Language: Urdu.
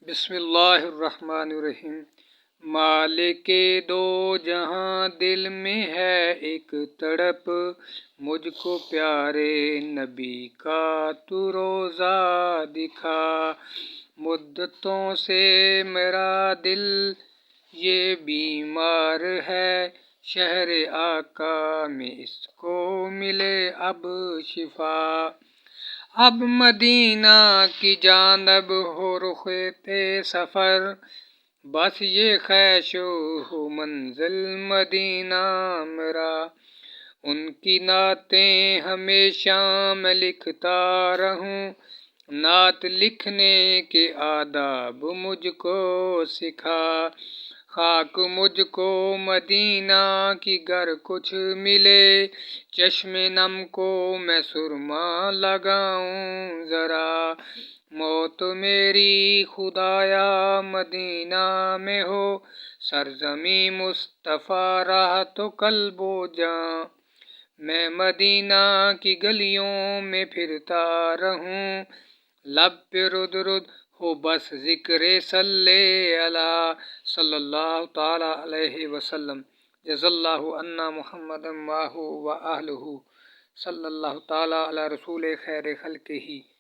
بسم اللہ الرحمن الرحیم۔ مالک دو جہاں دل میں ہے ایک تڑپ، مجھ کو پیارے نبی کا تو روزہ دکھا۔ مدتوں سے میرا دل یہ بیمار ہے، شہر آقا میں اس کو ملے اب شفا۔ اب مدینہ کی جانب ہو رخ سفر، بس یہ خواہش ہو منزل مدینہ میرا۔ ان کی نعتیں ہمیشہ میں لکھتا رہوں، نعت لکھنے کے آداب مجھ کو سکھا۔ خاک مجھ کو مدینہ کی گر کچھ ملے، چشم نم کو میں سرما لگاؤں ذرا۔ موت میری خدایا مدینہ میں ہو، سرزمین مصطفیٰ رہا تو قلب و جاں۔ میں مدینہ کی گلیوں میں پھرتا رہوں، لب پہ رد رد ہو بس ذکر صلی صلی اللہ تعالی علیہ وسلم۔ جزا اللہ عنا محمد و آلہ صلی اللہ تعالی علی رسول خیر خلقہ۔